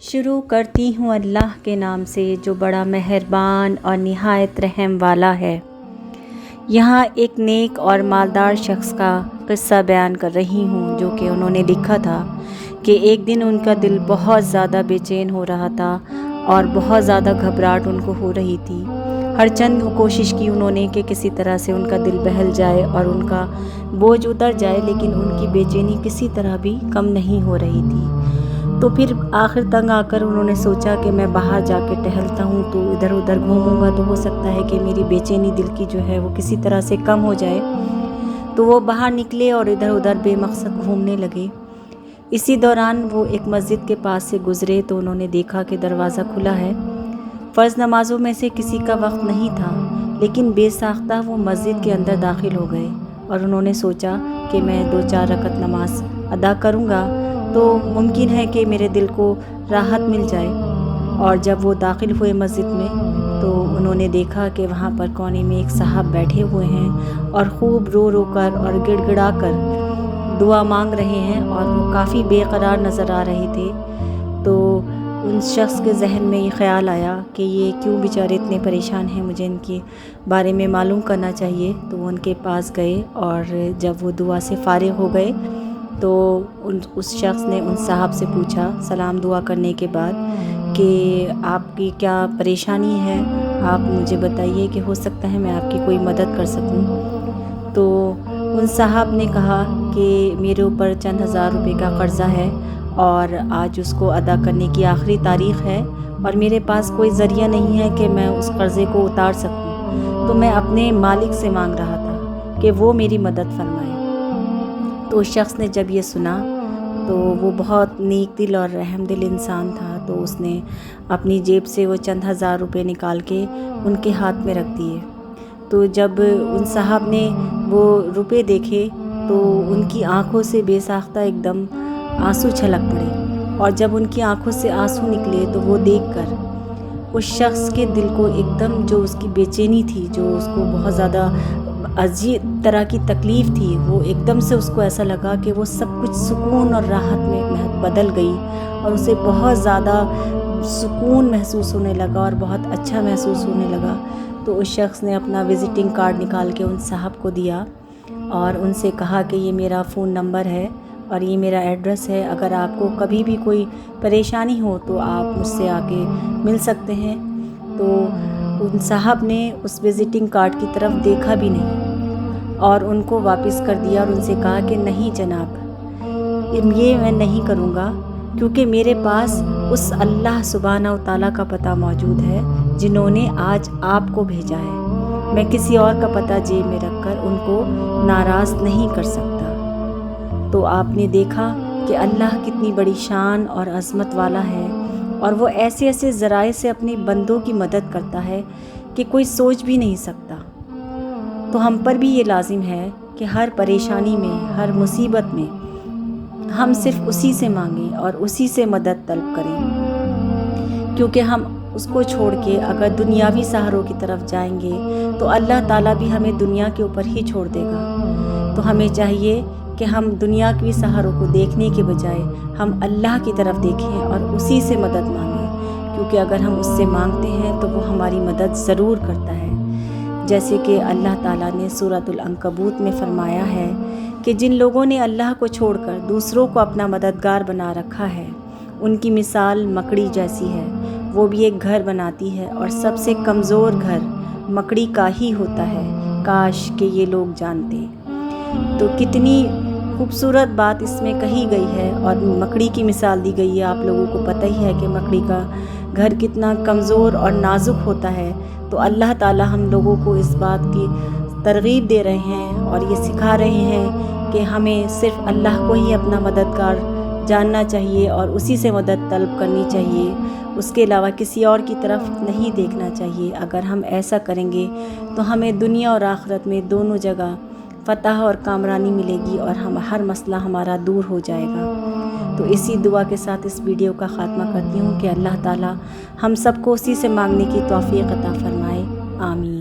شروع کرتی ہوں اللہ کے نام سے جو بڑا مہربان اور نہایت رحم والا ہے۔ یہاں ایک نیک اور مالدار شخص کا قصہ بیان کر رہی ہوں جو کہ انہوں نے لکھا تھا کہ ایک دن ان کا دل بہت زیادہ بے چین ہو رہا تھا اور بہت زیادہ گھبراہٹ ان کو ہو رہی تھی۔ ہر چند کوشش کی انہوں نے کہ کسی طرح سے ان کا دل بہل جائے اور ان کا بوجھ اتر جائے، لیکن ان کی بے چینی کسی طرح بھی کم نہیں ہو رہی تھی۔ تو پھر آخر تنگ آ کر انہوں نے سوچا کہ میں باہر جا کے ٹہلتا ہوں تو ادھر ادھر گھوموں گا تو ہو سکتا ہے کہ میری بے چینی دل کی جو ہے وہ کسی طرح سے کم ہو جائے۔ تو وہ باہر نکلے اور ادھر ادھر بے مقصد گھومنے لگے۔ اسی دوران وہ ایک مسجد کے پاس سے گزرے تو انہوں نے دیکھا کہ دروازہ کھلا ہے۔ فرض نمازوں میں سے کسی کا وقت نہیں تھا، لیکن بے ساختہ وہ مسجد کے اندر داخل ہو گئے اور انہوں نے سوچا کہ میں 2-4 رکعت نماز ادا کروں گا تو ممکن ہے کہ میرے دل کو راحت مل جائے۔ اور جب وہ داخل ہوئے مسجد میں تو انہوں نے دیکھا کہ وہاں پر کونے میں ایک صاحب بیٹھے ہوئے ہیں اور خوب رو رو کر اور گڑ گڑا کر دعا مانگ رہے ہیں اور وہ کافی بے قرار نظر آ رہے تھے۔ تو ان شخص کے ذہن میں یہ خیال آیا کہ یہ کیوں بیچارے اتنے پریشان ہیں، مجھے ان کے بارے میں معلوم کرنا چاہیے۔ تو وہ ان کے پاس گئے اور جب وہ دعا سے فارغ ہو گئے تو اس شخص نے ان صاحب سے پوچھا سلام دعا کرنے کے بعد کہ آپ کی کیا پریشانی ہے، آپ مجھے بتائیے کہ ہو سکتا ہے میں آپ کی کوئی مدد کر سکوں۔ تو ان صاحب نے کہا کہ میرے اوپر چند ہزار روپے کا قرضہ ہے اور آج اس کو ادا کرنے کی آخری تاریخ ہے اور میرے پاس کوئی ذریعہ نہیں ہے کہ میں اس قرضے کو اتار سکوں، تو میں اپنے مالک سے مانگ رہا تھا کہ وہ میری مدد فرمائے۔ تو اس شخص نے جب یہ سنا تو وہ بہت نیک دل اور رحم دل انسان تھا، تو اس نے اپنی جیب سے وہ چند ہزار روپے نکال کے ان کے ہاتھ میں رکھ دیے۔ تو جب ان صاحب نے وہ روپے دیکھے تو ان کی آنکھوں سے بے ساختہ ایک دم آنسو چھلک پڑے، اور جب ان کی آنکھوں سے آنسو نکلے تو وہ دیکھ کر اس شخص کے دل کو ایک دم جو اس کی بے چینی تھی، جو اس کو بہت زیادہ عجیب طرح کی تکلیف تھی، وہ ایک دم سے اس کو ایسا لگا کہ وہ سب کچھ سکون اور راحت میں بدل گئی اور اسے بہت زیادہ سکون محسوس ہونے لگا اور بہت اچھا محسوس ہونے لگا۔ تو اس شخص نے اپنا وزٹنگ کارڈ نکال کے ان صاحب کو دیا اور ان سے کہا کہ یہ میرا فون نمبر ہے اور یہ میرا ایڈریس ہے، اگر آپ کو کبھی بھی کوئی پریشانی ہو تو آپ مجھ سے آ کے مل سکتے ہیں۔ تو ان صاحب نے اس وزٹنگ کارڈ کی طرف دیکھا بھی نہیں اور ان کو واپس کر دیا اور ان سے کہا کہ نہیں جناب، یہ میں نہیں کروں گا، کیونکہ میرے پاس اس اللہ سبحانہ و تعالیٰ کا پتہ موجود ہے جنہوں نے آج آپ کو بھیجا ہے۔ میں کسی اور کا پتہ جیب میں رکھ کر ان کو ناراض نہیں کر سکتا۔ تو آپ نے دیکھا کہ اللہ کتنی بڑی شان اور عظمت والا ہے اور وہ ایسے ایسے ذرائع سے اپنے بندوں کی مدد کرتا ہے کہ کوئی سوچ بھی نہیں سکتا۔ تو ہم پر بھی یہ لازم ہے کہ ہر پریشانی میں، ہر مصیبت میں ہم صرف اسی سے مانگیں اور اسی سے مدد طلب کریں، کیونکہ ہم اس کو چھوڑ کے اگر دنیاوی سہاروں کی طرف جائیں گے تو اللہ تعالیٰ بھی ہمیں دنیا کے اوپر ہی چھوڑ دے گا۔ تو ہمیں چاہیے کہ ہم دنیا کی سہاروں کو دیکھنے کے بجائے ہم اللہ کی طرف دیکھیں اور اسی سے مدد مانگیں، کیونکہ اگر ہم اس سے مانگتے ہیں تو وہ ہماری مدد ضرور کرتا ہے۔ جیسے کہ اللہ تعالیٰ نے سورۃ العنکبوت میں فرمایا ہے کہ جن لوگوں نے اللہ کو چھوڑ کر دوسروں کو اپنا مددگار بنا رکھا ہے ان کی مثال مکڑی جیسی ہے، وہ بھی ایک گھر بناتی ہے اور سب سے کمزور گھر مکڑی کا ہی ہوتا ہے، کاش کہ یہ لوگ جانتے۔ تو کتنی خوبصورت بات اس میں کہی گئی ہے اور مکڑی کی مثال دی گئی ہے۔ آپ لوگوں کو پتہ ہی ہے کہ مکڑی کا گھر کتنا کمزور اور نازک ہوتا ہے۔ تو اللہ تعالیٰ ہم لوگوں کو اس بات کی ترغیب دے رہے ہیں اور یہ سکھا رہے ہیں کہ ہمیں صرف اللہ کو ہی اپنا مددگار جاننا چاہیے اور اسی سے مدد طلب کرنی چاہیے، اس کے علاوہ کسی اور کی طرف نہیں دیکھنا چاہیے۔ اگر ہم ایسا کریں گے تو ہمیں دنیا اور آخرت میں دونوں جگہ فتح اور کامرانی ملے گی اور ہر مسئلہ ہمارا دور ہو جائے گا۔ تو اسی دعا کے ساتھ اس ویڈیو کا خاتمہ کرتی ہوں کہ اللہ تعالیٰ ہم سب کو اسی سے مانگنے کی توفیق عطا فرمائے، آمین۔